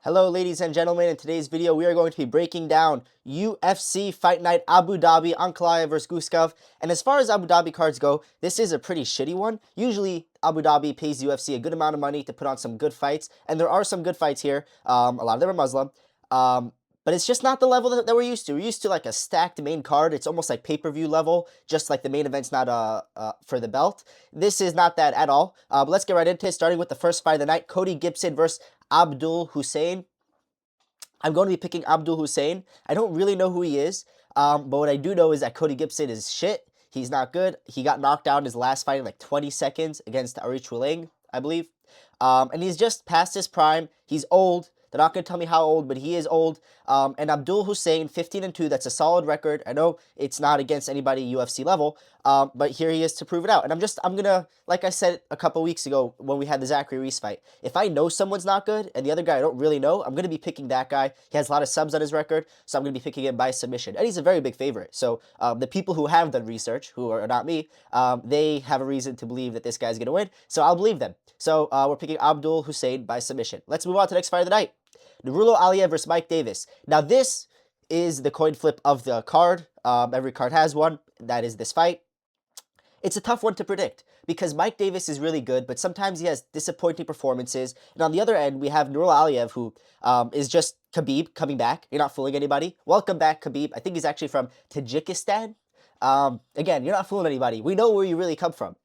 Hello ladies and gentlemen, in today's video we are going to be breaking down UFC Fight Night Abu Dhabi, Ankalaev versus Guskov. And as far as Abu Dhabi cards go, this is a pretty shitty one. Usually Abu Dhabi pays UFC a good amount of money to put on some good fights, and there are some good fights here. A lot of them are Muslim. But it's just not the level that we're used to. We're used to like a stacked main card. It's almost like pay-per-view level, just like the main event's not for the belt. This is not that at all. But let's get right into it, starting with the first fight of the night, Cody Gibson versus Abdul Hussein. I'm going to be picking Abdul Hussein. I don't really know who he is, but what I do know is that Cody Gibson is shit. He's not good. He got knocked out in his last fight in like 20 seconds against Aorichuling, I believe. And he's just past his prime. He's old. They're not going to tell me how old, but he is old. And Abdul Hussein, 15-2, that's a solid record. I know it's not against anybody UFC level, but here he is to prove it out. And I'm going to, like I said a couple weeks ago when we had the Zachary Reese fight, if I know someone's not good and the other guy I don't really know, I'm going to be picking that guy. He has a lot of subs on his record, so I'm going to be picking him by submission. And he's a very big favorite. So the people who have done research, who are not me, they have a reason to believe that this guy's going to win. So I'll believe them. So we're picking Abdul Hussein by submission. Let's move on to the next fight of the night. Nurullo Aliev versus Mike Davis. Now this is the coin flip of the card. Every card has one. That is this fight. It's a tough one to predict because Mike Davis is really good, but sometimes he has disappointing performances. And on the other end, we have Nurullo Aliev, who is just Khabib coming back. You're not fooling anybody. Welcome back, Khabib. I think he's actually from Tajikistan. Again, you're not fooling anybody. We know where you really come from.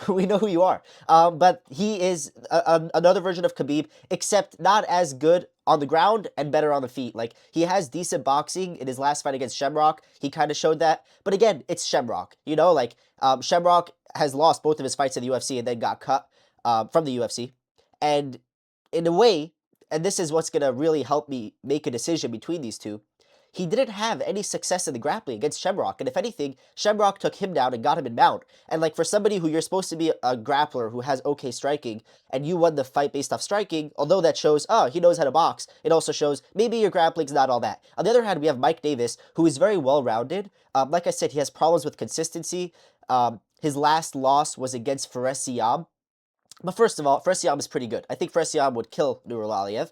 We know who you are. But he is another version of Khabib, except not as good on the ground and better on the feet. Like, he has decent boxing. In his last fight against Shamrock, he kind of showed that. But again, it's Shamrock. You know, like, Shamrock has lost both of his fights in the UFC and then got cut from the UFC. And in a way, and this is what's going to really help me make a decision between these two, he didn't have any success in the grappling against Shamrock. And if anything, Shamrock took him down and got him in mount. And like, for somebody who you're supposed to be a grappler who has okay striking, and you won the fight based off striking, although that shows, oh, he knows how to box, it also shows maybe your grappling's not all that. On the other hand, we have Mike Davis, who is very well-rounded. Like I said, he has problems with consistency. His last loss was against Fares Siam. But first of all, Fares Siam is pretty good. I think Fares Siam would kill Nurullo Aliev.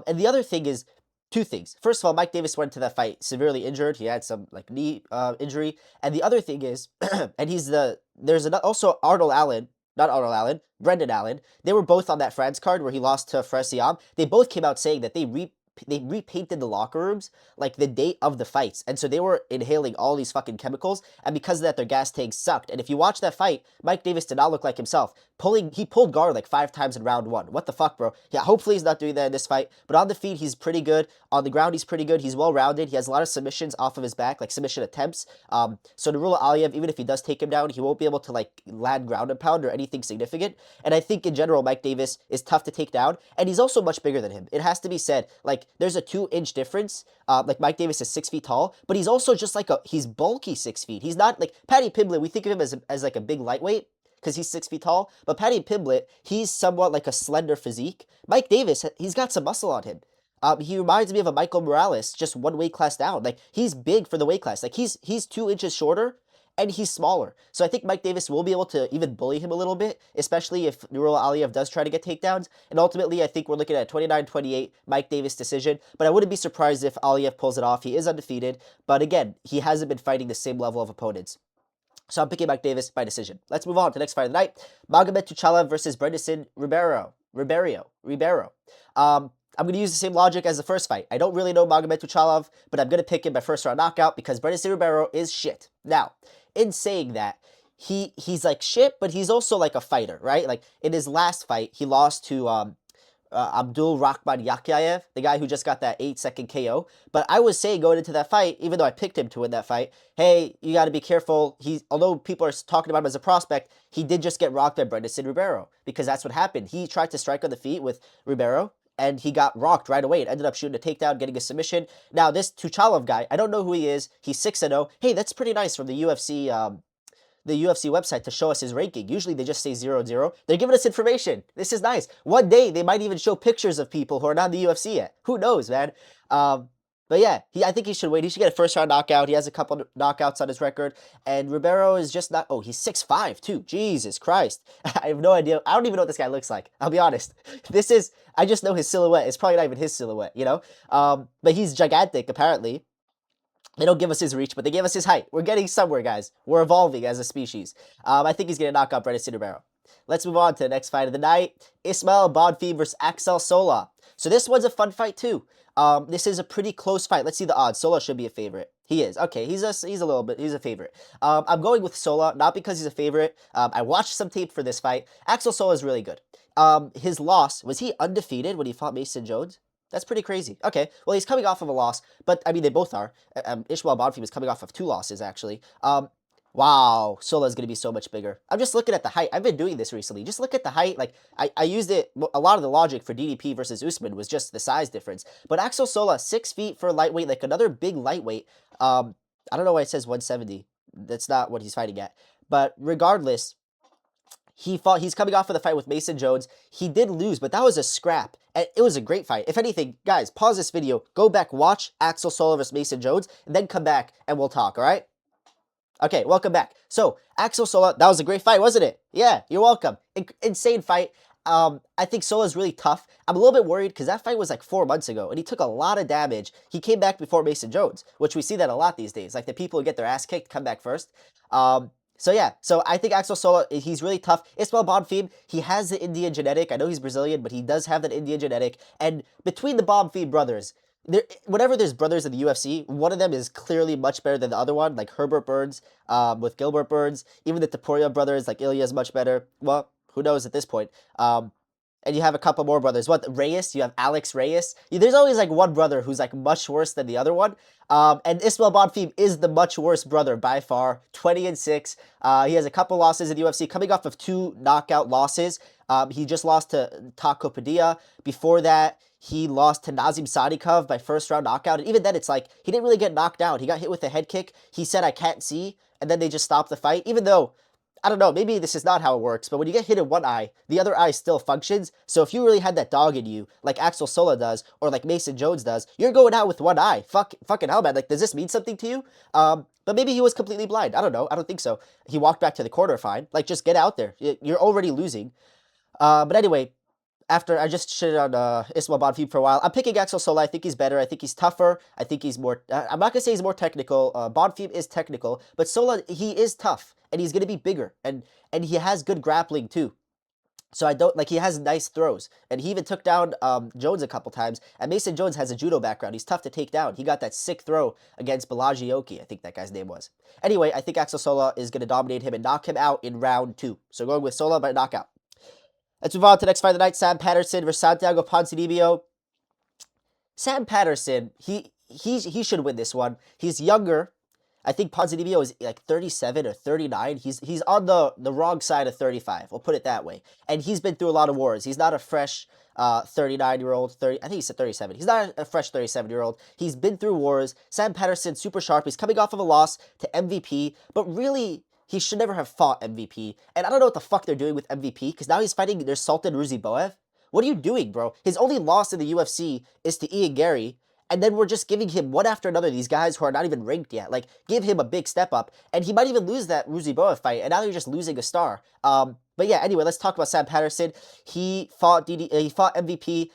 And the other thing is, two things. First of all, Mike Davis went to that fight severely injured. He had some like knee injury. And the other thing is, and also Arnold Allen, not Arnold Allen, Brendan Allen. They were both on that France card where he lost to Fares Siam. They both came out saying that they repainted the locker rooms like the day of the fights, and so they were inhaling all these fucking chemicals, and because of that their gas tanks sucked. And if you watch that fight, Mike Davis did not look like himself. He pulled guard like 5 times in round 1. What the fuck, bro? Yeah, hopefully he's not doing that in this fight, but on the feet he's pretty good. On the ground he's pretty good. He's well-rounded. He has a lot of submissions off of his back, like submission attempts. So Nurullo Aliev, even if he does take him down, he won't be able to like land ground and pound or anything significant. And I think in general Mike Davis is tough to take down, and he's also much bigger than him. It has to be said. Like, there's a 2-inch difference. Like, Mike Davis is 6 feet tall, but he's also just like he's bulky 6 feet. He's not like Paddy Pimblett. We think of him as like a big lightweight because he's 6 feet tall, but Paddy Pimblett, he's somewhat like a slender physique. Mike Davis, he's got some muscle on him. He reminds me of a Michael Morales, just one weight class down. Like, he's big for the weight class. Like, he's 2 inches shorter, and he's smaller. So I think Mike Davis will be able to even bully him a little bit, especially if Nurullo Aliev does try to get takedowns. And ultimately, I think we're looking at a 29-28 Mike Davis decision. But I wouldn't be surprised if Aliev pulls it off. He is undefeated. But again, he hasn't been fighting the same level of opponents. So I'm picking Mike Davis by decision. Let's move on to the next fight of the night. Magomed Tuchalov versus Brendson Ribeirio. I'm going to use the same logic as the first fight. I don't really know Magomed Tuchalov, but I'm going to pick him by first round knockout because Brendson Ribeirio is shit. Now, in saying that, he's like shit, but he's also like a fighter, right? Like, in his last fight, he lost to Abdul Yakhmaev, the guy who just got that 8-second KO. But I was saying going into that fight, even though I picked him to win that fight, hey, you got to be careful. Although people are talking about him as a prospect, he did just get rocked by Brendson Ribeirio because that's what happened. He tried to strike on the feet with Ribeirio, and he got rocked right away. It ended up shooting a takedown, getting a submission. Now, this Tuchalov guy, I don't know who he is. He's 6-0. Hey, that's pretty nice from the UFC website to show us his ranking. Usually they just say 0-0. They're giving us information. This is nice. One day they might even show pictures of people who are not in the UFC yet. Who knows, man? But yeah, I think he should win. He should get a first round knockout. He has a couple knockouts on his record. And Ribeirio is just not. Oh, he's 6'5" too. Jesus Christ. I have no idea. I don't even know what this guy looks like. I'll be honest. This is. I just know his silhouette. It's probably not even his silhouette, you know? But he's gigantic, apparently. They don't give us his reach, but they give us his height. We're getting somewhere, guys. We're evolving as a species. I think he's going to knock out Brendson Ribeirio. Let's move on to the next fight of the night. Ismael Bonfim versus Axel Sola. So this one's a fun fight, too. This is a pretty close fight. Let's see the odds. Sola should be a favorite. He is. Okay, he's a favorite. I'm going with Sola, not because he's a favorite. I watched some tape for this fight. Axel Sola is really good. His loss, was he undefeated when he fought Mason Jones? That's pretty crazy. Okay, well, he's coming off of a loss, but, I mean, they both are. Ismael Bonfim is coming off of 2 losses, actually. Wow, Sola's going to be so much bigger. I'm just looking at the height. I've been doing this recently. Just look at the height. Like, I used it, a lot of the logic for DDP versus Usman was just the size difference. But Axel Sola, 6 feet for lightweight, like another big lightweight. I don't know why it says 170. That's not what he's fighting at. But regardless, he's coming off of the fight with Mason Jones. He did lose, but that was a scrap. And it was a great fight. If anything, guys, pause this video, go back, watch Axel Sola versus Mason Jones, and then come back and we'll talk, all right? Okay, welcome back. So, Axel Sola, that was a great fight, wasn't it? Yeah, you're welcome. Insane fight. I think Sola's really tough. I'm a little bit worried because that fight was like 4 months ago, and he took a lot of damage. He came back before Mason Jones, which we see that a lot these days. Like, the people who get their ass kicked come back first. So yeah, so I think Axel Sola, he's really tough. Ismael Bonfim, he has the Indian genetic. I know he's Brazilian, but he does have that Indian genetic. And between the Bonfim brothers, whenever there's brothers in the UFC, one of them is clearly much better than the other one, like Herbert Burns with Gilbert Burns. Even the Topuria brothers, like Ilya is much better. Well, who knows at this point. And you have a couple more brothers. What, Reyes? You have Alex Reyes. There's always like one brother who's like much worse than the other one. And Ismael Bonfim is the much worse brother by far. 20-6. He has a couple losses in the UFC, coming off of 2 knockout losses. He just lost to Takopedia. Before that, he lost to Nazim Sadikov by first round knockout. And even then, it's like, he didn't really get knocked out. He got hit with a head kick. He said, "I can't see." And then they just stopped the fight. Even though, I don't know, maybe this is not how it works, but when you get hit in one eye, the other eye still functions. So if you really had that dog in you, like Axel Sola does, or like Mason Jones does, you're going out with one eye. Fucking hell, man. Like, does this mean something to you? But maybe he was completely blind. I don't know. I don't think so. He walked back to the corner fine. Like, just get out there. You're already losing. But anyway, after I just shitted on Ismael Bonfim for a while, I'm picking Axel Sola. I think he's better. I think he's tougher. I think he's more... I'm not going to say he's more technical. Bonfim is technical. But Sola, he is tough. And he's going to be bigger. And he has good grappling, too. So I don't... Like, he has nice throws. And he even took down Jones a couple times. And Mason Jones has a judo background. He's tough to take down. He got that sick throw against Balaji Oki, I think that guy's name was. Anyway, I think Axel Sola is going to dominate him and knock him out in round 2. So going with Sola by knockout. Let's move on to the next fight of the night. Sam Patterson versus Santiago Ponzinibio. Sam Patterson, he should win this one. He's younger. I think Ponzinibio is like 37 or 39. He's on the wrong side of 35. We'll put it that way. And he's been through a lot of wars. He's not a fresh 39-year-old. I think he said 37. He's not a fresh 37-year-old. He's been through wars. Sam Patterson, super sharp. He's coming off of a loss to MVP. But really, he should never have fought MVP. And I don't know what the fuck they're doing with MVP, because now he's fighting their Sultan Ruziboev. What are you doing, bro? His only loss in the UFC is to Ian Gary, and then we're just giving him one after another these guys who are not even ranked yet. Like, give him a big step up, and he might even lose that Ruziboev fight, and now you're just losing a star. But yeah, anyway, let's talk about Sam Patterson. He fought MVP.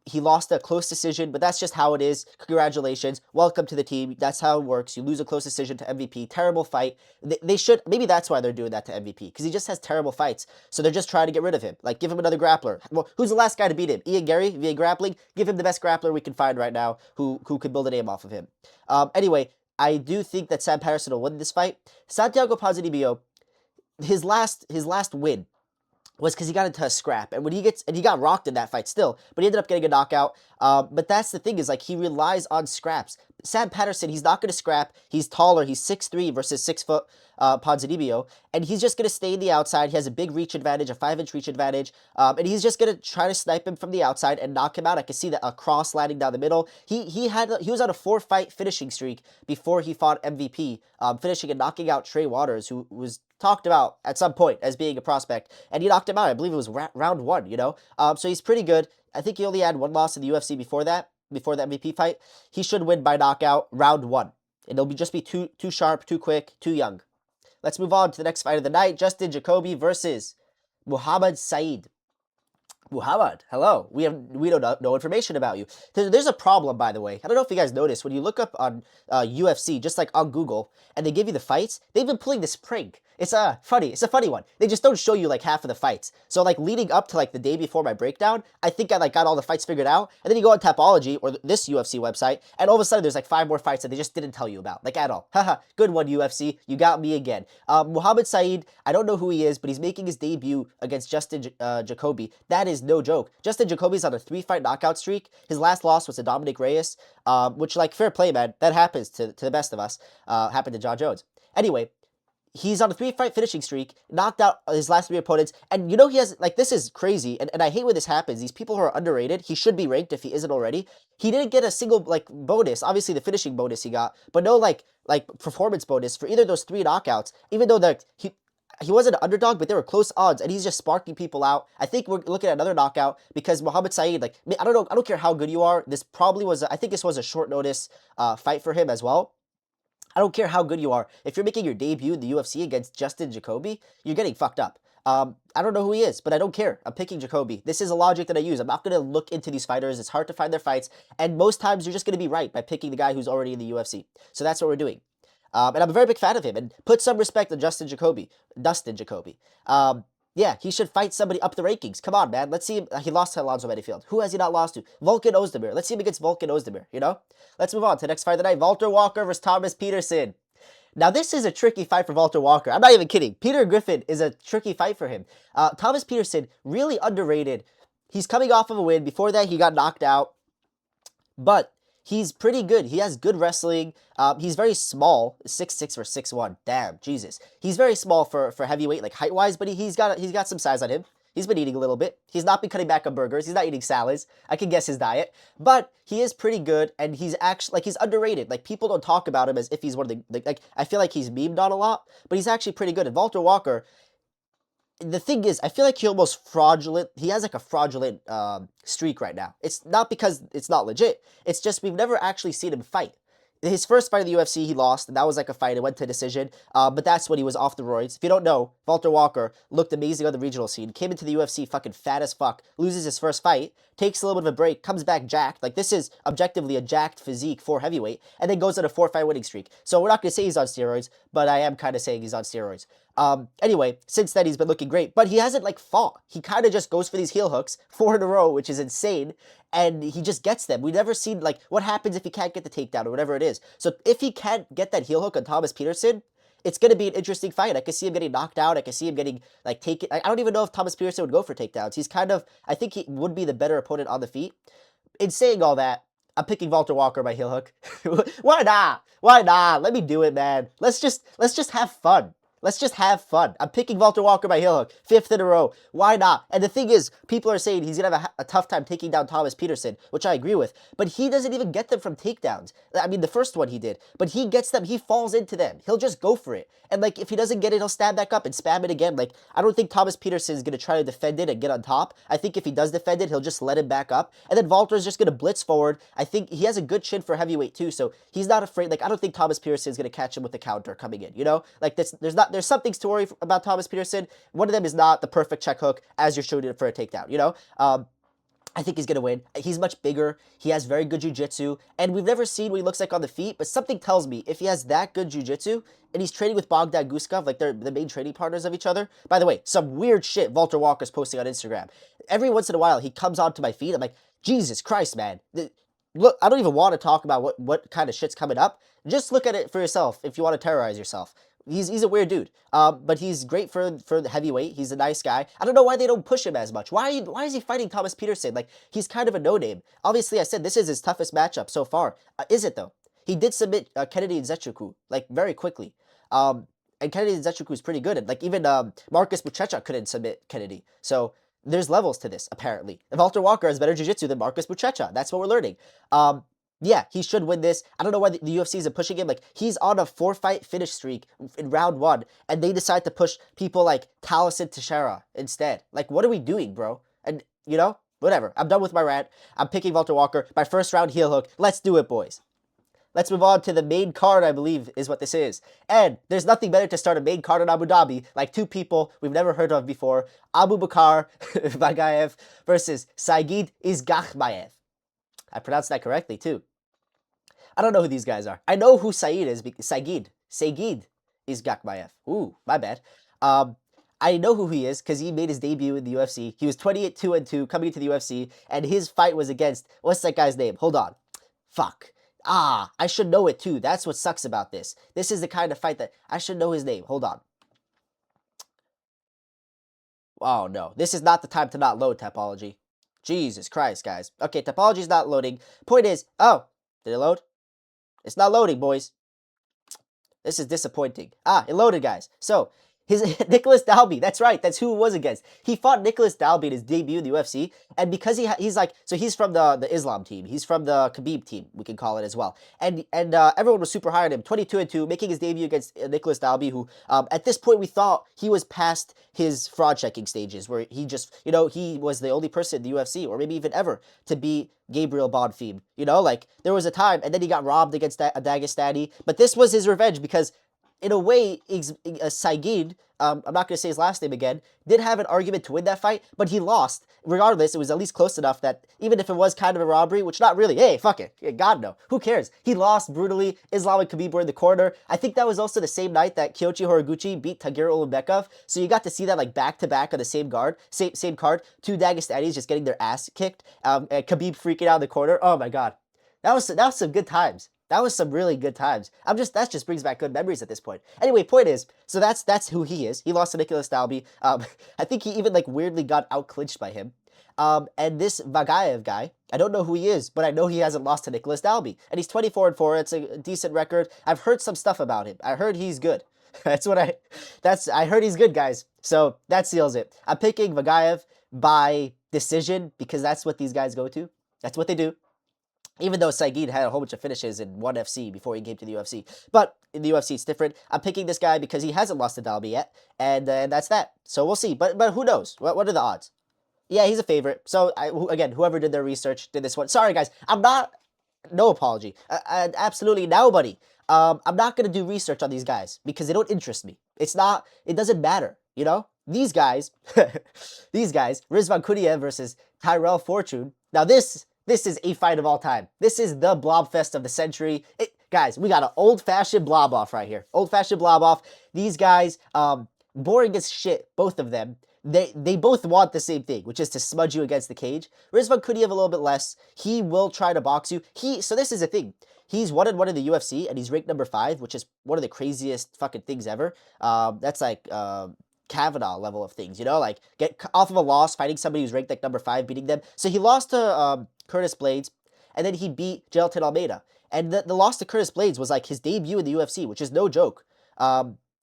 He lost a close decision, but that's just how it is. Congratulations. Welcome to the team. That's how it works. You lose a close decision to MVP. Terrible fight. They should, maybe that's why they're doing that to MVP, because he just has terrible fights. So they're just trying to get rid of him. Like, give him another grappler. Well, who's the last guy to beat him? Ian Gary via grappling? Give him the best grappler we can find right now who could build a name off of him. Anyway, I do think that Sam Patterson will win this fight. Santiago Ponzinibio, his last win was because he got into a scrap, and he got rocked in that fight still, but he ended up getting a knockout. But that's the thing, is like, he relies on scraps. Sam Patterson, he's not going to scrap. He's taller. He's 6'3" versus 6 foot Ponzinibio, and he's just going to stay in the outside. He has a big reach advantage, a 5-inch reach advantage, and he's just going to try to snipe him from the outside and knock him out. I can see that a cross landing down the middle. He was on a 4-fight finishing streak before he fought MVP, finishing and knocking out Trey Waters, who was talked about at some point as being a prospect, and he knocked him out. I believe it was round 1, you know? So he's pretty good. I think he only had 1 loss in the UFC before that. before the MVP fight. He should win by knockout round 1. It'll just be too sharp, too quick, too young. Let's move on to the next fight of the night. Justin Jacoby versus Muhammad Said. Muhammad, hello. We don't know information about you. There's a problem, by the way. I don't know if you guys noticed. When you look up on UFC, just like on Google, and they give you the fights, they've been pulling this prank. It's funny. It's a funny one. They just don't show you like half of the fights. So like leading up to like the day before my breakdown, I think I like got all the fights figured out. And then you go on Tapology or this UFC website, and all of a sudden there's like 5 more fights that they just didn't tell you about, like at all. Haha, good one UFC. You got me again. Muhammad Said, I don't know who he is, but he's making his debut against Justin Jacoby. That is no joke. Justin Jacoby's on a 3-fight knockout streak. His last loss was to Dominic Reyes, which like fair play, man. That happens to the best of us. Happened to John Jones. Anyway, he's on a 3-fight finishing streak, knocked out his last 3 opponents, and you know he has, like, this is crazy, and I hate when this happens. These people who are underrated, he should be ranked if he isn't already. He didn't get a single, like, bonus, obviously the finishing bonus he got, but no, like performance bonus for either of those 3 knockouts, even though he wasn't an underdog, but they were close odds, and he's just sparking people out. I think we're looking at another knockout because Muhammad Said, like, I don't know, I don't care how good you are. This probably was, I think this was a short notice fight for him as well. I don't care how good you are. If you're making your debut in the UFC against Justin Jacoby, you're getting fucked up. I don't know who he is, but I don't care. I'm picking Jacoby. This is a logic that I use. I'm not going to look into these fighters. It's hard to find their fights, and most times you're just going to be right by picking the guy who's already in the UFC. So that's what we're doing. And I'm a very big fan of him, and put some respect on Dustin Jacoby. Yeah, he should fight somebody up the rankings. Come on, man. Let's see him. He lost to Alonzo Menifield. Who has he not lost to? Volkan Ozdemir. Let's see him against Volkan Ozdemir, you know? Let's move on to the next fight of the night. Valter Walker versus Thomas Peterson. Now, this is a tricky fight for Valter Walker. I'm not even kidding. Peter Griffin is a tricky fight for him. Thomas Peterson, really underrated. He's coming off of a win. Before that, he got knocked out. But he's pretty good. He has good wrestling. He's very small, 6'6" or 6'1". Damn, Jesus. He's very small for heavyweight, like height-wise, but he's got some size on him. He's been eating a little bit. He's not been cutting back on burgers. He's not eating salads. I can guess his diet. But he is pretty good, and he's actually, like, he's underrated. Like, people don't talk about him as if he's one of the, like, I feel like he's memed on a lot, but he's actually pretty good. And Valter Walker, the thing is, I feel like he has like a fraudulent streak right now. It's not because it's not legit. It's just we've never actually seen him fight. His first fight in the UFC, he lost, and that was like a fight. It went to decision, but that's when he was off the roids. If you don't know, Valter Walker looked amazing on the regional scene, came into the UFC fucking fat as fuck, loses his first fight, takes a little bit of a break, comes back jacked. Like, this is objectively a jacked physique for heavyweight, and then goes on a 4-fight winning streak. So we're not going to say he's on steroids, but I am kind of saying he's on steroids. Anyway, since then he's been looking great, but he hasn't like fought. He kind of just goes for these heel hooks 4 in a row, which is insane, and he just gets them. We've never seen like what happens if he can't get the takedown or whatever it is. So if he can't get that heel hook on Thomas Peterson, it's going to be an interesting fight. I can see him getting knocked out. I can see him getting like taken. I don't even know if Thomas Peterson would go for takedowns. He's kind of, I think he would be the better opponent on the feet. In saying all that, I'm picking Valter Walker by heel hook. Why not? Why not? Let me do it, man. Let's just have fun. Let's just have fun. I'm picking Valter Walker by heel hook. 5th in a row. Why not? And the thing is, people are saying he's going to have a tough time taking down Thomas Peterson, which I agree with. But he doesn't even get them from takedowns. I mean, the first one he did. But he gets them. He falls into them. He'll just go for it. And, like, if he doesn't get it, he'll stab back up and spam it again. Like, I don't think Thomas Peterson is going to try to defend it and get on top. I think if he does defend it, he'll just let him back up. And then Valter's just going to blitz forward. I think he has a good chin for heavyweight, too. So he's not afraid. Like, I don't think Thomas Peterson is going to catch him with the counter coming in, you know? Like, there's some things to worry about Thomas Peterson. One of them is not the perfect check hook as you're shooting it for a takedown, you know? I think he's going to win. He's much bigger. He has very good jiu-jitsu. And we've never seen what he looks like on the feet, but something tells me if he has that good jiu-jitsu and he's training with Bogdan Guskov, like they're the main training partners of each other. By the way, some weird shit Valter Walker's posting on Instagram. Every once in a while, he comes onto my feed. I'm like, Jesus Christ, man. Look, I don't even want to talk about what kind of shit's coming up. Just look at it for yourself if you want to terrorize yourself. He's a weird dude, but he's great for the heavyweight. He's a nice guy. I don't know why they don't push him as much. Why is he fighting Thomas Peterson? Like, he's kind of a no-name. Obviously, I said this is his toughest matchup so far. Is it, though? He did submit Kennedy Nzechukwu, like, very quickly. And Kennedy Nzechukwu is pretty good. And, like, even Marcus Buchecha couldn't submit Kennedy. So there's levels to this, apparently. Valter Walker has better jiu-jitsu than Marcus Buchecha. That's what we're learning. Yeah, he should win this. I don't know why the UFC isn't pushing him. Like, he's on a 4-fight finish streak in round 1, and they decide to push people like Taliesin Teixeira instead. Like, what are we doing, bro? And, you know, Whatever. I'm done with my rant. I'm picking Valter Walker. My first round heel hook. Let's do it, boys. Let's move on to the main card, I believe, is what this is. And there's nothing better to start a main card in Abu Dhabi, like two people we've never heard of before. Abubakar Vagaev versus Saygid Izagakhmaev. I pronounced that correctly, too. I don't know who these guys are. I know who Sayyid is. Saygid Izagakhmaev. Ooh, my bad. I know who he is because he made his debut in the UFC. He was 28-2-2 coming into the UFC, and his fight was against, what's that guy's name? Hold on. Fuck. I should know it too. That's what sucks about this. This is the kind of fight that I should know his name. Hold on. Oh, no. This is not the time to not load, Topology. Jesus Christ, guys. Okay, Topology's not loading. Point is, oh, did it load? It's not loading, boys. This is disappointing. It loaded, guys. So, his Nicholas Dalby, that's right, that's who it was against. He fought Nicholas Dalby in his debut in the UFC, and because he's like, so he's from the Islam team, he's from the Khabib team, we can call it as well, and everyone was super high on him, 22-2, making his debut against Nicholas Dalby, who at this point we thought he was past his fraud checking stages, where he just, he was the only person in the UFC, or maybe even ever, to beat Gabriel Bonfim. Like, there was a time, and then he got robbed against a Dagestani, but this was his revenge, because in a way, Saygid, I'm not going to say his last name again, did have an argument to win that fight, but he lost. Regardless, it was at least close enough that even if it was kind of a robbery, which not really, hey, fuck it, God no, who cares? He lost brutally. Islam and Khabib were in the corner. I think that was also the same night that Kyoichi Horiguchi beat Tagir Ulanbekov, so you got to see that like back-to-back on the same card, two Dagestanis just getting their ass kicked, and Khabib freaking out in the corner. Oh my god. That was some good times. That was some really good times. That just brings back good memories at this point. Anyway, point is, so that's who he is. He lost to Nicholas Dalby. I think he even like weirdly got out-clinched by him. And this Vagaev guy, I don't know who he is, but I know he hasn't lost to Nicholas Dalby. And he's 24-4. It's a decent record. I've heard some stuff about him. I heard he's good. I heard he's good, guys. So that seals it. I'm picking Vagaev by decision because that's what these guys go to. That's what they do. Even though Saygid had a whole bunch of finishes in ONE FC before he came to the UFC. But in the UFC, it's different. I'm picking this guy because he hasn't lost to Dalby yet. And that's that. So we'll see. But who knows? What are the odds? Yeah, he's a favorite. So, again, whoever did their research did this one. Sorry, guys. No apology. Absolutely nobody. I'm not going to do research on these guys because they don't interest me. It doesn't matter, These guys, Rizvan Kuniev versus Tyrell Fortune. Now, this is a fight of all time. This is the blobfest of the century. Guys, we got an old-fashioned blob-off right here. Old-fashioned blob-off. These guys, boring as shit, both of them. They both want the same thing, which is to smudge you against the cage. Rizvan Kuniev a little bit less. He will try to box you. So this is the thing. He's 1-1 in the UFC, and he's ranked number 5, which is one of the craziest fucking things ever. That's like Kavanaugh level of things, like get off of a loss, fighting somebody who's ranked like number 5, beating them. So he lost to Curtis Blades, and then he beat Jailton Almeida. And the loss to Curtis Blades was like his debut in the UFC, which is no joke.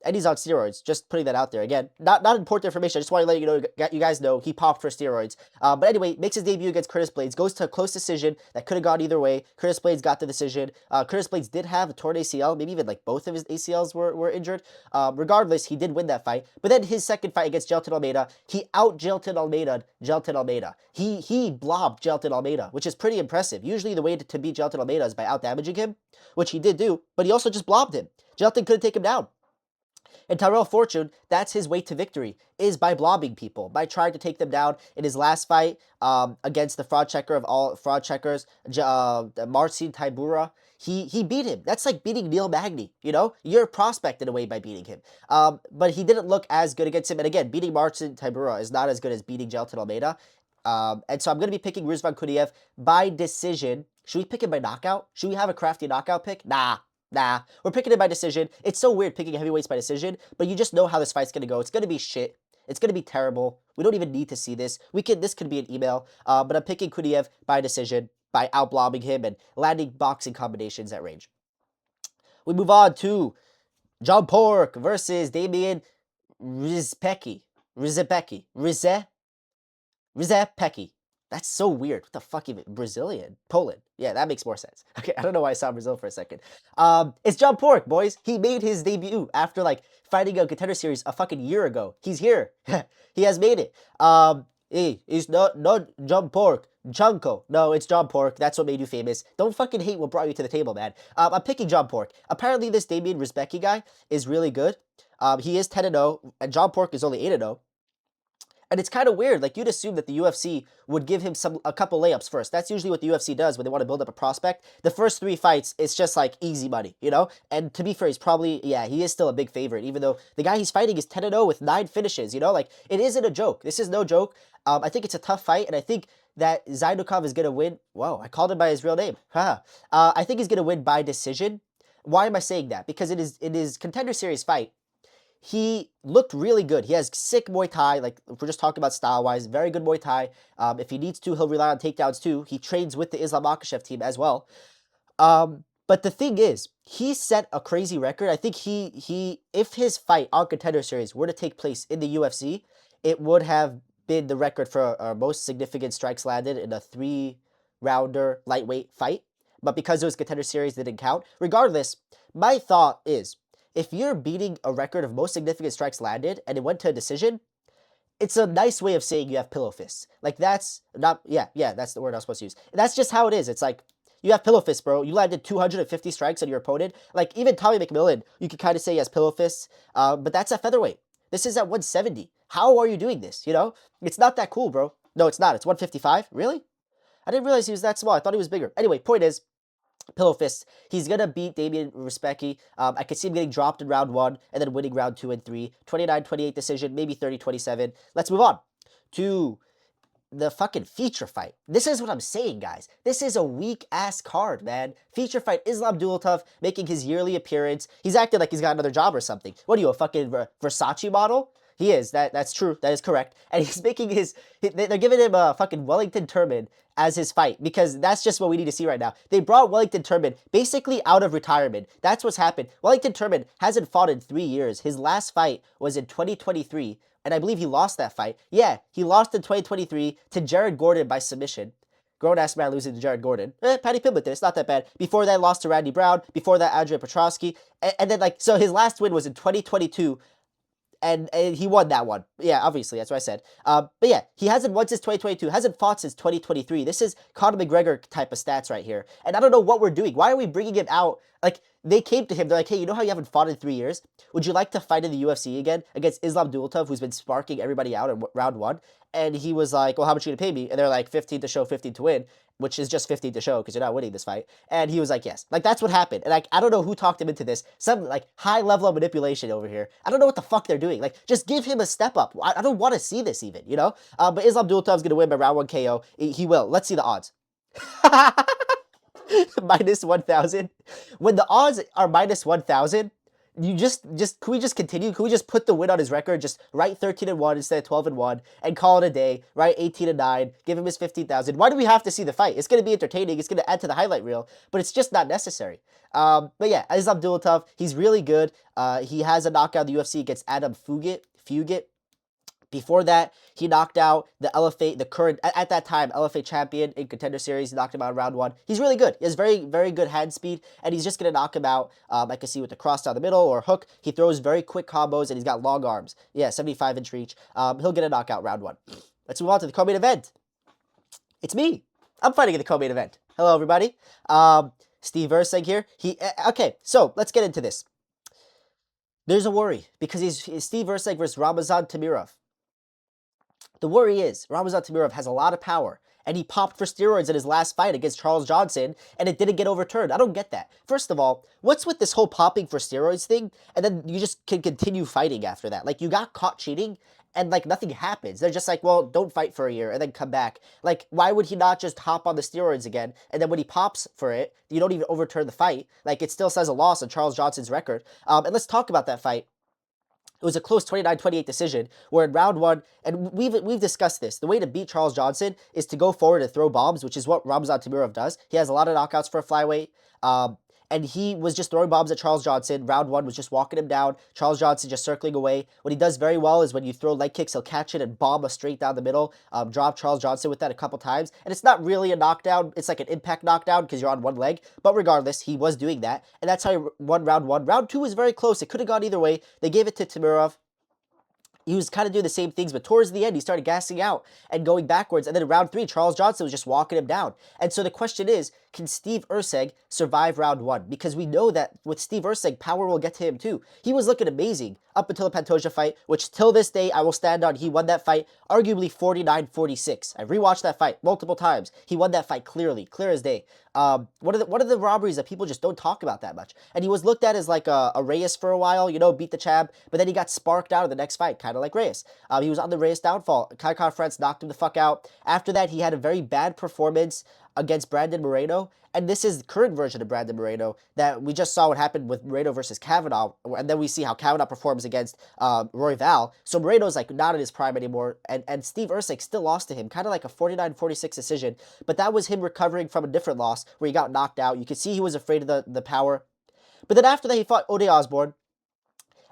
And he's on steroids, just putting that out there. Again, not important information. I just want to let you guys know he popped for steroids. But anyway, makes his debut against Curtis Blades, goes to a close decision that could have gone either way. Curtis Blades got the decision. Curtis Blades did have a torn ACL, maybe even like both of his ACLs were injured. Regardless, he did win that fight. But then his second fight against Jailton Almeida, he out-Jailton Almeida. He blobbed Jailton Almeida, which is pretty impressive. Usually the way to beat Jailton Almeida is by out-damaging him, which he did do, but he also just blobbed him. Jailton couldn't take him down. And Tyrell Fortune, that's his way to victory, is by blobbing people, by trying to take them down. In his last fight against the fraud checker of all fraud checkers, Marcin Tybura, he beat him. That's like beating Neil Magny, You're a prospect in a way by beating him. But he didn't look as good against him. And again, beating Marcin Tybura is not as good as beating Jailton Almeida. And so I'm going to be picking Rizvan Kuniev by decision. Should we pick him by knockout? Should we have a crafty knockout pick? Nah, we're picking it by decision. It's so weird picking heavyweights by decision, but you just know how this fight's going to go. It's going to be shit. It's going to be terrible. We don't even need to see this. This could be an email, but I'm picking Kuniev by decision, by outblobbing him and landing boxing combinations at range. We move on to John Pork versus Damian Rizepeki. That's so weird. What the fuck even? Brazilian? Poland. Yeah, that makes more sense. Okay, I don't know why I saw Brazil for a second. It's John Pork, boys. He made his debut after, fighting a Contender Series a fucking year ago. He's here. He has made it. It's not John Pork. Junko. No, it's John Pork. That's what made you famous. Don't fucking hate what brought you to the table, man. I'm picking John Pork. Apparently, this Damien Rizbecki guy is really good. He is 10-0, and John Pork is only 8-0. And it's kind of weird. Like, you'd assume that the UFC would give him a couple layups first. That's usually what the UFC does when they want to build up a prospect. The first 3 fights, it's just like easy money, you know? And to be fair, he's probably, yeah, he is still a big favorite, even though the guy he's fighting is 10-0 with 9 finishes, you know? Like, it isn't a joke. This is no joke. I think it's a tough fight, and I think that Zainukov is going to win. Whoa, I called him by his real name. I think he's going to win by decision. Why am I saying that? Because it is Contender Series fight. He looked really good. He has sick Muay Thai. Like, if we're just talking about style-wise, very good Muay Thai. If he needs to, he'll rely on takedowns too. He trains with the Islam Makhachev team as well. But the thing is, he set a crazy record. I think if his fight on Contender Series were to take place in the UFC, it would have been the record for most significant strikes landed in a 3-rounder lightweight fight. But because it was Contender Series, it didn't count. Regardless, my thought is, if you're beating a record of most significant strikes landed and it went to a decision, it's a nice way of saying you have pillow fists. Like, that's not, yeah, that's the word I was supposed to use. That's just how it is. It's like, you have pillow fists, bro. You landed 250 strikes on your opponent. Like, even Tommy McMillan, you could kind of say he has pillow fists, but that's at featherweight. This is at 170. How are you doing this, you know? It's not that cool, bro. No, it's not. It's 155. Really? I didn't realize he was that small. I thought he was bigger. Anyway, point is, pillow fists. He's going to beat Damien Rizbecki. I could see him getting dropped in round 1 and then winning round 2 and 3. 29-28 decision, maybe 30-27. Let's move on to the fucking feature fight. This is what I'm saying, guys. This is a weak-ass card, man. Feature fight, Islam Dulatov making his yearly appearance. He's acting like he's got another job or something. What are you, a fucking Versace model? He is. That's true. That is correct. And he's making they're giving him a fucking Wellington Turman as his fight, because that's just what we need to see right now. They brought Wellington Turman basically out of retirement. That's what's happened. Wellington Turman hasn't fought in 3 years. His last fight was in 2023, and I believe he lost that fight. Yeah, he lost in 2023 to Jared Gordon by submission. Grown-ass man losing to Jared Gordon. Patty Pimblett, it's not that bad. Before that, lost to Randy Brown. Before that, Andrei Petrosky. And then, like, so his last win was in 2022, and he won that one. Yeah, obviously, that's what I said. But yeah, he hasn't won since 2022, hasn't fought since 2023. This is Conor McGregor type of stats right here. And I don't know what we're doing. Why are we bringing him out? Like, they came to him, they're like, hey, you know how you haven't fought in 3 years? Would you like to fight in the UFC again against Islam Dulatov, who's been sparking everybody out in round 1? And he was like, well, how much are you going to pay me? And they're like, 15 to show, 15 to win, which is just 15 to show because you're not winning this fight. And he was like, yes. Like, that's what happened. And I don't know who talked him into this. Some, like, high level of manipulation over here. I don't know what the fuck they're doing. Like, just give him a step up. I don't want to see this even, you know? But Islam Dulatov's going to win by round 1 KO. He will. Let's see the odds. Minus 1,000. When the odds are minus 1,000, you just can we just continue? Can we just put the win on his record? Just write 13-1 instead of 12-1 and call it a day. Write 18-9. Give him his 15,000. Why do we have to see the fight? It's going to be entertaining. It's going to add to the highlight reel, but it's just not necessary. But yeah, Islam Dulatov, he's really good. He has a knockout in the UFC against Adam Fugit. Before that, he knocked out the LFA, the current, at that time, LFA champion in Contender Series. He knocked him out in round 1. He's really good. He has very, very good hand speed, and he's just going to knock him out. I can see with the cross down the middle or hook. He throws very quick combos, and he's got long arms. Yeah, 75-inch reach. He'll get a knockout round 1. Let's move on to the co-main event. It's me. I'm fighting in the co-main event. Hello, everybody. Steve Erceg here. Okay, so let's get into this. There's a worry, because he's Steve Erceg versus Ramazan Temirov. The worry is, Ramazan Temirov has a lot of power, and he popped for steroids in his last fight against Charles Johnson, and it didn't get overturned. I don't get that. First of all, what's with this whole popping for steroids thing, and then you just can continue fighting after that? Like, you got caught cheating, and, like, nothing happens. They're just like, well, don't fight for a year, and then come back. Like, why would he not just hop on the steroids again, and then when he pops for it, you don't even overturn the fight? Like, it still says a loss on Charles Johnson's record. And let's talk about that fight. It was a close 29-28 decision where in round 1, and we've discussed this, the way to beat Charles Johnson is to go forward and throw bombs, which is what Ramazan Temirov does. He has a lot of knockouts for a flyweight, and he was just throwing bombs at Charles Johnson. Round 1 was just walking him down. Charles Johnson just circling away. What he does very well is when you throw leg kicks, he'll catch it and bomb a straight down the middle. Drop Charles Johnson with that a couple times. And it's not really a knockdown. It's like an impact knockdown because you're on one leg. But regardless, he was doing that. And that's how he won round 1. Round 2 was very close. It could have gone either way. They gave it to Temirov. he was kind of doing the same things, but towards the end, he started gassing out and going backwards. And then in round 3, Charles Johnson was just walking him down. And so the question is, can Steve Erceg survive round 1? Because we know that with Steve Erceg, power will get to him too. He was looking amazing up until the Pantoja fight, which till this day, I will stand on. He won that fight arguably 49-46. I rewatched that fight multiple times. He won that fight clearly, clear as day. One of the robberies that people just don't talk about that much. And he was looked at as like a Reyes for a while, you know, beat the champ, but then he got sparked out of the next fight, kind of like Reyes. He was on the Reyes downfall. Kai France knocked him the fuck out. After that, he had a very bad performance against Brandon Moreno, and this is the current version of Brandon Moreno that we just saw what happened with Moreno versus Kavanaugh, and then we see how Kavanaugh performs against Royval. So Moreno's like not in his prime anymore, and Steve Erceg still lost to him, kind of like a 49-46 decision, but that was him recovering from a different loss where he got knocked out. You could see he was afraid of the power. But then after that, he fought Ode Osborne,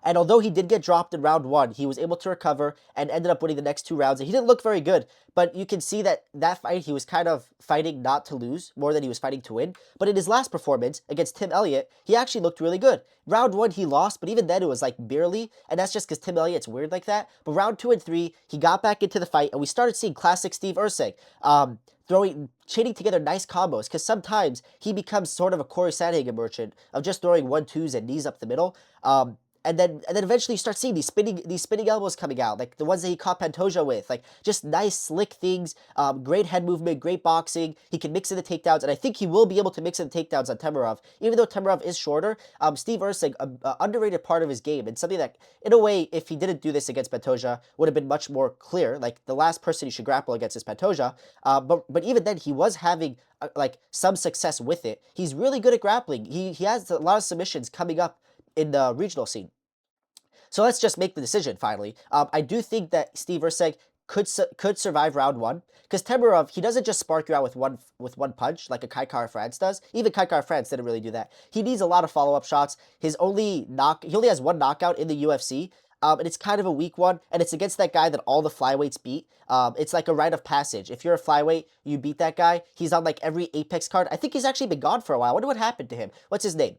and although he did get dropped in round 1, he was able to recover and ended up winning the next 2 rounds. And he didn't look very good, but you can see that fight, he was kind of fighting not to lose more than he was fighting to win. But in his last performance against Tim Elliott, he actually looked really good. Round 1, he lost, but even then it was like barely, and that's just because Tim Elliott's weird like that. But round 2 and 3, he got back into the fight, and we started seeing classic Steve Erceg. Chaining together nice combos, because sometimes he becomes sort of a Corey Sandhagen merchant of just throwing 1-2s and knees up the middle. And then eventually you start seeing these spinning elbows coming out, like the ones that he caught Pantoja with, like just nice slick things, great head movement, great boxing. He can mix in the takedowns, and I think he will be able to mix in the takedowns on Temirov. Even though Temirov is shorter, Steve Erceg, a underrated part of his game, and something that, in a way, if he didn't do this against Pantoja, would have been much more clear. Like the last person he should grapple against is Pantoja, but even then he was having like some success with it. He's really good at grappling. He has a lot of submissions coming up in the regional scene. So let's just make the decision finally. I do think that Steve Erceg could survive round 1, because Temirov, he doesn't just spark you out with one punch like a Kai France does. Even Kai France didn't really do that. He needs a lot of follow-up shots. He only has 1 knockout in the UFC. And it's kind of a weak one, and it's against that guy that all the flyweights beat. It's like a rite of passage. If you're a flyweight, you beat that guy. He's on like every Apex card. I think he's actually been gone for a while. I wonder what happened to him. What's his name?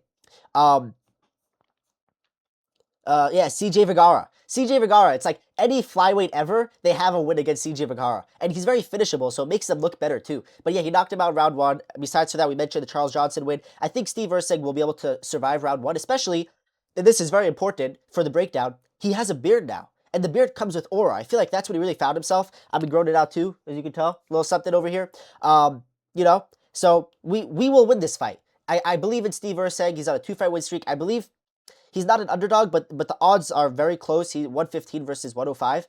CJ Vergara. CJ Vergara, it's like any flyweight ever, they have a win against CJ Vergara. And he's very finishable, so it makes them look better too. But yeah, he knocked him out round 1. Besides for that, we mentioned the Charles Johnson win. I think Steve Erceg will be able to survive round 1, especially, and this is very important for the breakdown, he has a beard now. And the beard comes with aura. I feel like that's when he really found himself. I've been growing it out too, as you can tell. A little something over here. So we will win this fight. I believe in Steve Erceg. He's on a 2-fight win streak. I believe he's not an underdog, but the odds are very close. He's 115 versus 105.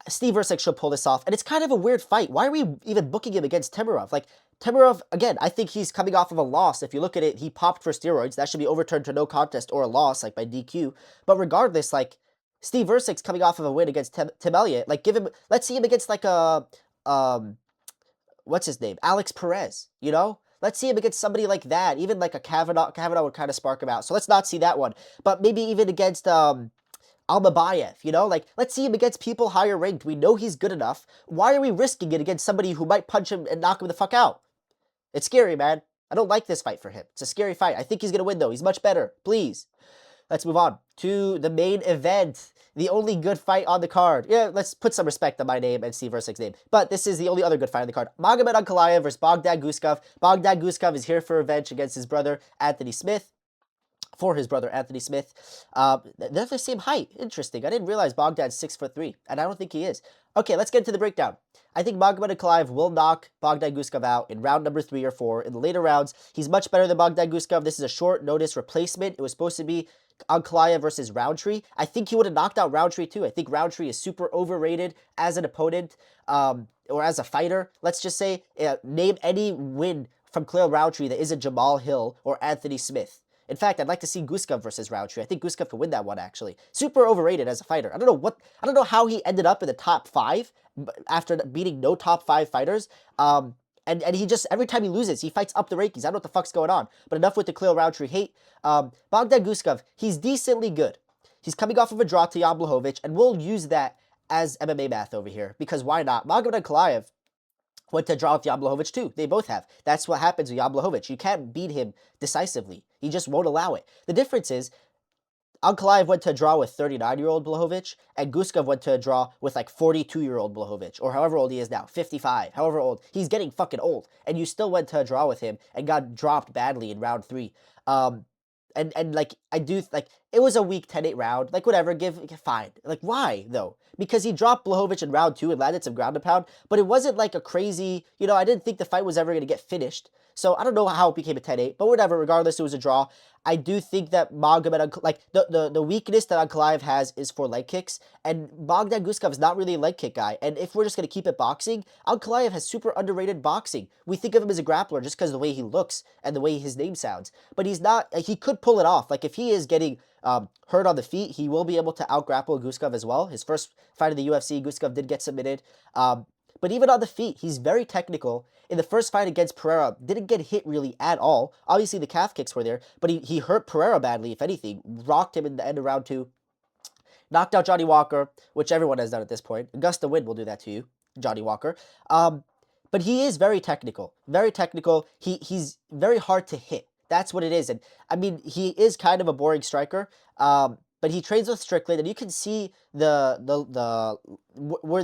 Steve Erceg should pull this off. And it's kind of a weird fight. Why are we even booking him against Temirov? Like, Temirov, again, I think he's coming off of a loss. If you look at it, he popped for steroids. That should be overturned to no contest or a loss, like by DQ. But regardless, like, Steve Erceg's coming off of a win against Tim Elliott. Like, let's see him against like a, what's his name? Alex Perez, you know? Let's see him against somebody like that. Even like a Kavanaugh. Kavanaugh would kind of spark him out. So let's not see that one. But maybe even against Almabayev, you know? Like, let's see him against people higher ranked. We know he's good enough. Why are we risking it against somebody who might punch him and knock him the fuck out? It's scary, man. I don't like this fight for him. It's a scary fight. I think he's going to win, though. He's much better. Please. Let's move on to the main event. The only good fight on the card. Yeah, let's put some respect on my name and Steve Erceg's name. But this is the only other good fight on the card. Magomed Ankalaev versus Bogdan Guskov. Bogdan Guskov is here for revenge against his brother, Anthony Smith. For his brother, Anthony Smith. They're the same height. Interesting. I didn't realize Bogdan's 6'3", and I don't think he is. Okay, let's get into the breakdown. I think Magomed Ankalaev will knock Bogdan Guskov out in round number 3 or 4. In the later rounds, he's much better than Bogdan Guskov. This is a short notice replacement. It was supposed to be Ankalaev versus Roundtree. I think he would have knocked out Roundtree too. I think Roundtree is super overrated as an opponent or as a fighter. Let's just say, name any win from Khalil Roundtree that isn't Jamal Hill or Anthony Smith. In fact, I'd like to see Guskov versus Roundtree. I think Guskov could win that one, actually. Super overrated as a fighter. I don't know how he ended up in the top 5 after beating no top 5 fighters. And he just, every time he loses, he fights up the rankings. I don't know what the fuck's going on. But enough with the Khalil Roundtree hate. Bogdan Guskov, he's decently good. He's coming off of a draw to Jan Blachowicz, and we'll use that as MMA math over here. Because why not? Magomed Ankalaev went to draw with Jan Blachowicz too. They both have. That's what happens with Jan Blachowicz. You can't beat him decisively. He just won't allow it. The difference is, Ankalaev went to a draw with 39-year-old Blachowicz, and Guskov went to a draw with like 42-year-old Blachowicz, or however old he is now, 55, however old. He's getting fucking old, and you still went to a draw with him and got dropped badly in round 3. And like I do like it was a weak 10-8 round. Like whatever, fine. Like why though? Because he dropped Blachowicz in round 2 and landed some ground and pound, but it wasn't like a crazy. I didn't think the fight was ever gonna get finished. So I don't know how it became a 10-8, but whatever. Regardless, it was a draw. I do think that Magomed, like the weakness that Ankalaev has is for leg kicks, and Bogdan Guskov is not really a leg kick guy. And if we're just gonna keep it boxing, Ankalaev has super underrated boxing. We think of him as a grappler just because of the way he looks and the way his name sounds, but he's not. He could pull it off. Like if he is getting hurt on the feet, he will be able to out-grapple Guskov as well. His first fight in the UFC, Guskov did get submitted. But even on the feet, he's very technical. In the first fight against Pereira, didn't get hit really at all. Obviously, the calf kicks were there, but he hurt Pereira badly, if anything. Rocked him in the end of round 2. Knocked out Johnny Walker, which everyone has done at this point. Augusta Win will do that to you, Johnny Walker. But he is very technical. Very technical. He's very hard to hit. That's what it is. And I mean, he is kind of a boring striker. But he trains with Strickland, and you can see where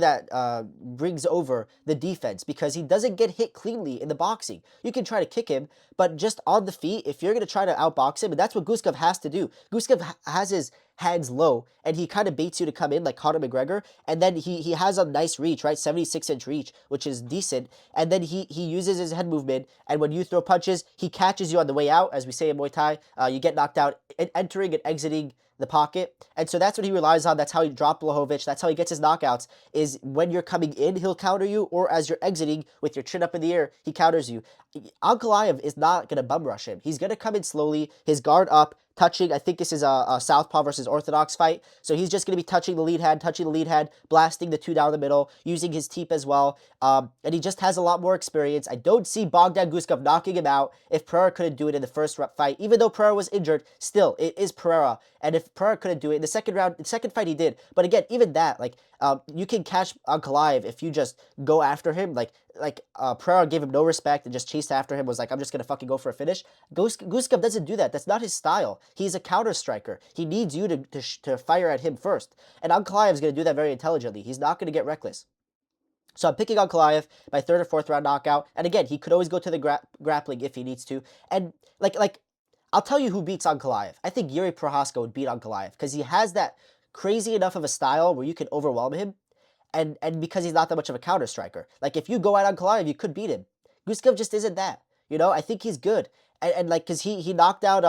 that brings over the defense, because he doesn't get hit cleanly in the boxing. You can try to kick him, but just on the feet, if you're going to try to outbox him, and that's what Guskov has to do. Guskov has his hands low, and he kind of baits you to come in like Conor McGregor, and then he has a nice reach, right? 76-inch reach, which is decent, and then he uses his head movement, and when you throw punches, he catches you on the way out, as we say in Muay Thai. You get knocked out, entering and exiting the pocket. And so that's what he relies on. That's how he dropped Blachowicz. That's how he gets his knockouts, is when you're coming in, he'll counter you, or as you're exiting with your chin up in the air, he counters you. Ankalaev is not going to bum rush him. He's going to come in slowly, his guard up, touching. I think this is a southpaw versus orthodox fight. So he's just going to be touching the lead hand, blasting the 2 down the middle, using his teep as well. And he just has a lot more experience. I don't see Bogdan Guskov knocking him out if Pereira couldn't do it in the first fight. Even though Pereira was injured, still, it is Pereira. And if Pereira couldn't do it in the second fight he did. But again, even that, like, you can catch Ankalaev if you just go after him. Pereira gave him no respect and just chased after him, was like, I'm just going to fucking go for a finish. Guskov doesn't do that. That's not his style. He's a counter striker. He needs you to fire at him first. And Ankalaev is going to do that very intelligently. He's not going to get reckless. So I'm picking Ankalaev by 3rd or 4th round knockout. And again, he could always go to the grappling if he needs to. And like I'll tell you who beats Ankalaev. I think Yuri Prohaska would beat Ankalaev, because he has that crazy enough of a style where you can overwhelm him. And because he's not that much of a counter striker. Like, if you go at Ankalaev, you could beat him. Guskov just isn't that. I think he's good. And like, because he knocked out,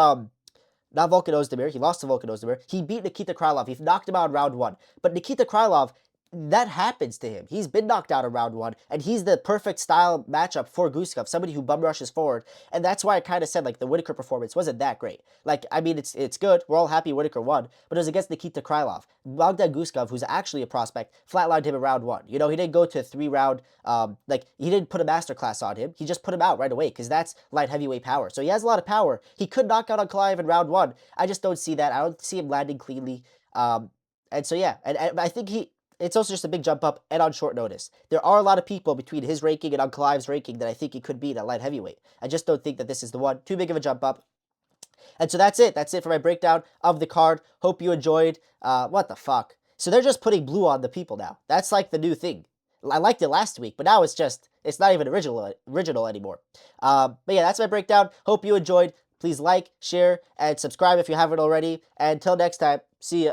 not Volkan Ozdemir. He lost to Volkan Ozdemir. He beat Nikita Krylov. He knocked him out in round 1. But Nikita Krylov, that happens to him. He's been knocked out in round 1, and he's the perfect style matchup for Guskov, somebody who bum rushes forward. And that's why I kind of said, like, the Whitaker performance wasn't that great. Like, I mean, it's good. We're all happy Whitaker won, but it was against Nikita Krylov. Bogdan Guskov, who's actually a prospect, flatlined him in round 1. He didn't go to a 3-round, he didn't put a masterclass on him. He just put him out right away, because that's light heavyweight power. So he has a lot of power. He could knock out Ankalaev in round 1. I just don't see that. I don't see him landing cleanly. And so, yeah, and I think it's also just a big jump up and on short notice. There are a lot of people between his ranking and Ankalaev's ranking that I think he could beat at light heavyweight. I just don't think that this is the one. Too big of a jump up. And so that's it. That's it for my breakdown of the card. Hope you enjoyed. What the fuck? So they're just putting blue on the people now. That's like the new thing. I liked it last week, but now it's not even original anymore. But yeah, that's my breakdown. Hope you enjoyed. Please like, share, and subscribe if you haven't already. And until next time, see ya.